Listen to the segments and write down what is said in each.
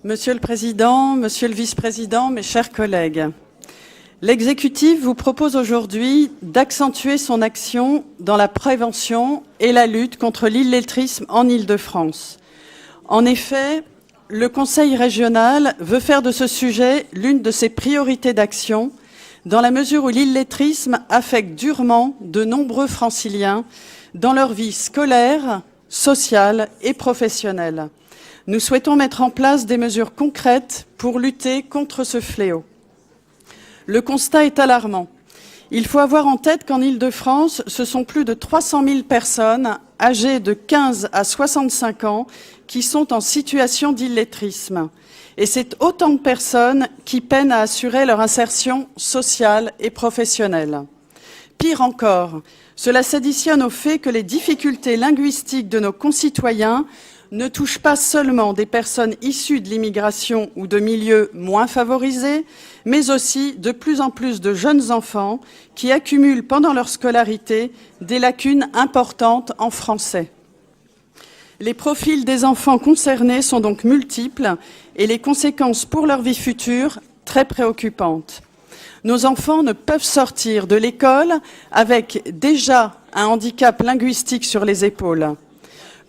Monsieur le Président, Monsieur le Vice-président, mes chers collègues, l'exécutif vous propose aujourd'hui d'accentuer son action dans la prévention et la lutte contre l'illettrisme en Île-de-France. En effet, le Conseil régional veut faire de ce sujet l'une de ses priorités d'action, dans la mesure où l'illettrisme affecte durement de nombreux franciliens dans leur vie scolaire, sociale et professionnelle. Nous souhaitons mettre en place des mesures concrètes pour lutter contre ce fléau. Le constat est alarmant. Il faut avoir en tête qu'en Île-de-France, ce sont plus de 300 000 personnes âgées de 15 à 65 ans qui sont en situation d'illettrisme. Et c'est autant de personnes qui peinent à assurer leur insertion sociale et professionnelle. Pire encore, cela s'additionne au fait que les difficultés linguistiques de nos concitoyens ne touchent pas seulement des personnes issues de l'immigration ou de milieux moins favorisés, mais aussi de plus en plus de jeunes enfants qui accumulent pendant leur scolarité des lacunes importantes en français. Les profils des enfants concernés sont donc multiples et les conséquences pour leur vie future très préoccupantes. Nos enfants ne peuvent sortir de l'école avec déjà un handicap linguistique sur les épaules.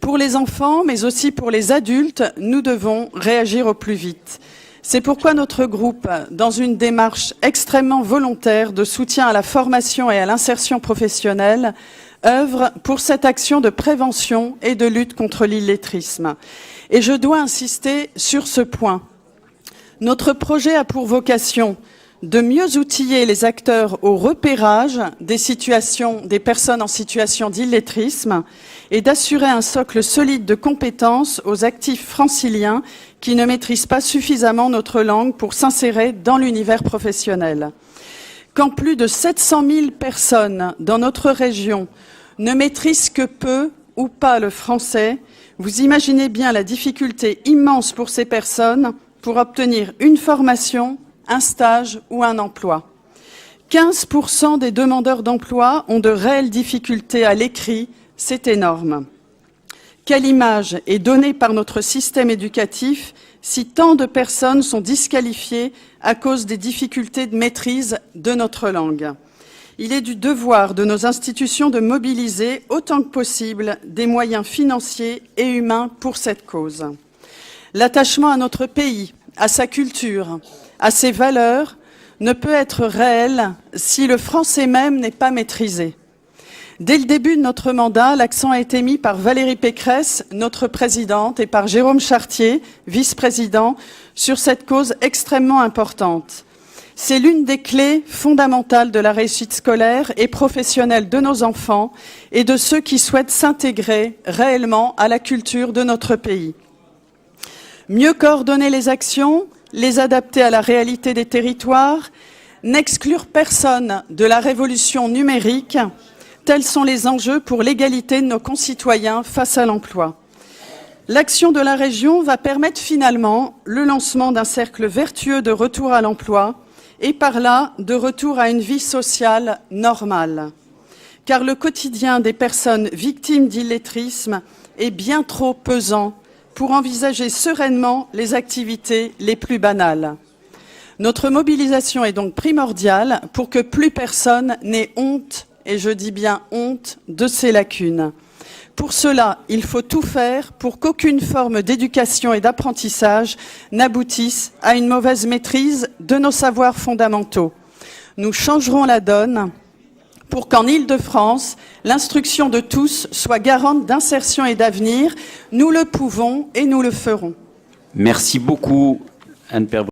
Pour les enfants, mais aussi pour les adultes, nous devons réagir au plus vite. C'est pourquoi notre groupe, dans une démarche extrêmement volontaire de soutien à la formation et à l'insertion professionnelle, œuvre pour cette action de prévention et de lutte contre l'illettrisme. Et je dois insister sur ce point. Notre projet a pour vocation de mieux outiller les acteurs au repérage des personnes en situation d'illettrisme et d'assurer un socle solide de compétences aux actifs franciliens qui ne maîtrisent pas suffisamment notre langue pour s'insérer dans l'univers professionnel. Quand plus de 700 000 personnes dans notre région ne maîtrisent que peu ou pas le français, vous imaginez bien la difficulté immense pour ces personnes pour obtenir une formation, un stage ou un emploi. 15% des demandeurs d'emploi ont de réelles difficultés à l'écrit, c'est énorme. Quelle image est donnée par notre système éducatif si tant de personnes sont disqualifiées à cause des difficultés de maîtrise de notre langue? Il est du devoir de nos institutions de mobiliser autant que possible des moyens financiers et humains pour cette cause. L'attachement à notre pays, à sa culture, à ses valeurs, ne peut être réel si le français même n'est pas maîtrisé. Dès le début de notre mandat, l'accent a été mis par Valérie Pécresse, notre présidente, et par Jérôme Chartier, vice-président, sur cette cause extrêmement importante. C'est l'une des clés fondamentales de la réussite scolaire et professionnelle de nos enfants et de ceux qui souhaitent s'intégrer réellement à la culture de notre pays. Mieux coordonner les actions, les adapter à la réalité des territoires, n'exclure personne de la révolution numérique, tels sont les enjeux pour l'égalité de nos concitoyens face à l'emploi. L'action de la région va permettre finalement le lancement d'un cercle vertueux de retour à l'emploi et par là de retour à une vie sociale normale. Car le quotidien des personnes victimes d'illettrisme est bien trop pesant pour envisager sereinement les activités les plus banales. Notre mobilisation est donc primordiale pour que plus personne n'ait honte, et je dis bien honte, de ces lacunes. Pour cela, il faut tout faire pour qu'aucune forme d'éducation et d'apprentissage n'aboutisse à une mauvaise maîtrise de nos savoirs fondamentaux. Nous changerons la donne pour qu'en Île-de-France, l'instruction de tous soit garante d'insertion et d'avenir. Nous le pouvons et nous le ferons. Merci beaucoup, Anne-Père.